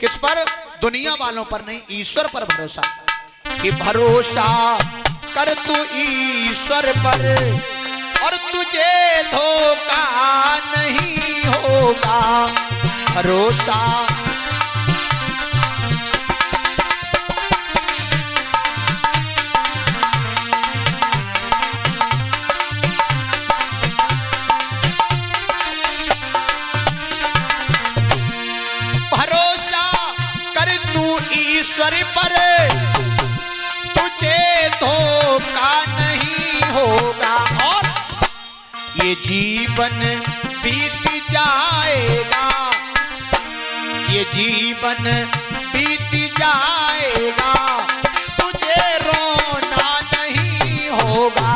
किस पर? दुनिया वालों पर नहीं, ईश्वर पर भरोसा। कि भरोसा कर तू ईश्वर पर और तुझे धोखा नहीं होगा। भरोसा ईश्वर पर तुझे धोखा नहीं होगा। और ये जीवन बीत जाएगा, ये जीवन बीत जाएगा, तुझे रोना नहीं होगा।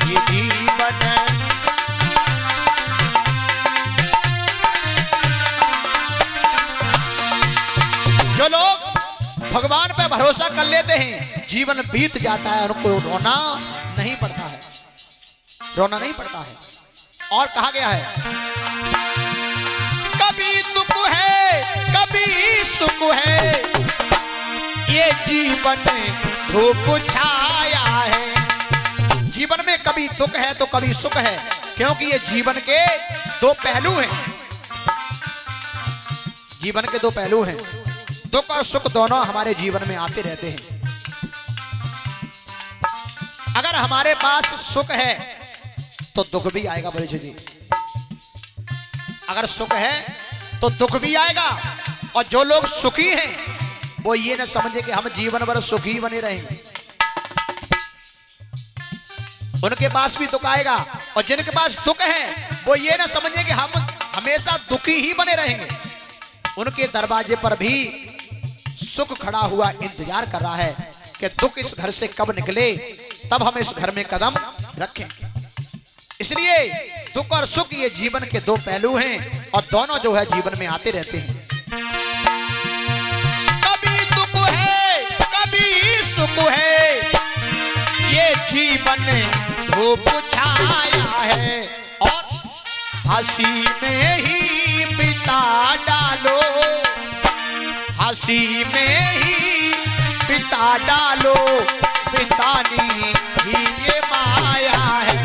ये जीवन जो लोग भगवान पे भरोसा कर लेते हैं, जीवन बीत जाता है, उनको रोना नहीं पड़ता है, रोना नहीं पड़ता है। और कहा गया है कभी दुख है कभी सुख है, ये जीवन धूप छाया है। जीवन में कभी दुख है तो कभी सुख है, क्योंकि ये जीवन के दो पहलू हैं। जीवन के दो पहलू हैं, दुख और सुख दोनों हमारे जीवन में आते रहते हैं। अगर हमारे पास सुख है तो दुख भी आएगा बड़े जी। अगर सुख है तो दुख भी आएगा। और जो लोग सुखी हैं वो ये न समझे कि हम जीवन भर सुखी बने रहेंगे, उनके पास भी दुख आएगा। और जिनके पास दुख है वो ये न समझे कि हम हमेशा दुखी ही बने रहेंगे। उनके दरवाजे पर भी सुख खड़ा हुआ इंतजार कर रहा है कि दुख इस घर से कब निकले, तब हम इस घर में कदम रखें। इसलिए दुख और सुख ये जीवन के दो पहलू हैं और दोनों जो है जीवन में आते रहते हैं। कभी दुख है कभी सुख है, ये जीवन धूप छाया है। और हंसी में ही बिता डालो, हंसी में ही बिता डालो, बितानी ही ये माया है।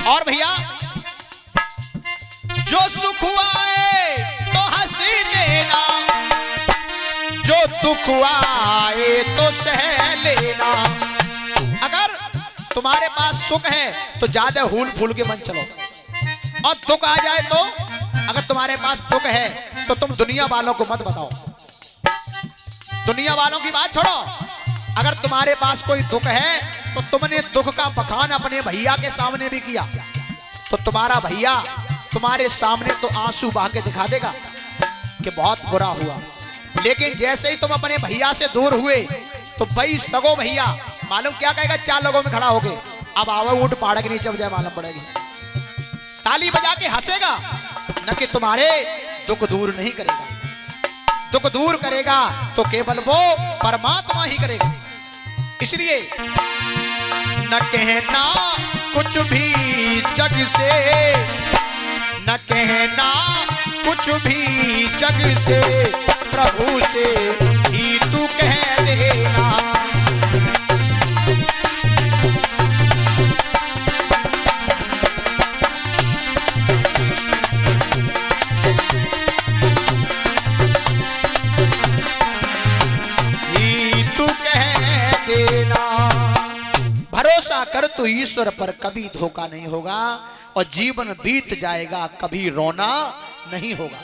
और भैया जो सुख आए तो हंसी देना, जो दुख आए तो सह लेना। अगर तुम्हारे पास सुख है तो ज्यादा हूल फूल के मन चलो, और दुख आ जाए तो, अगर तुम्हारे पास दुख है तो तुम दुनिया वालों को मत बताओ, दुनिया वालों की बात छोड़ो। अगर तुम्हारे पास कोई दुख है तो तुमने दुख का बखान अपने भैया के सामने भी किया तो तुम्हारा भैया तुम्हारे सामने तो आंसू बहा के दिखा देगा कि बहुत बुरा हुआ। लेकिन जैसे ही तुम अपने भैया से दूर हुए तो भाई सगो भैया मालूम क्या कहेगा, चार लोगों में खड़ा होके अब आओ ऊंट पहाड़ के नीचे बजाय मालूम पड़ेगी, ताली बजा के हंसेगा, न कि तुम्हारे दुख दूर नहीं करेगा। दुख दूर करेगा तो केवल वो परमात्मा ही करेगा। इसलिए न कहना कुछ भी जग से, न कहना कुछ भी जग से, प्रभु से ही तू कह देना। ही तू कह देना। भरोसा कर तू ईश्वर पर, कभी धोखा नहीं होगा और जीवन बीत जाएगा, कभी रोना नहीं होगा।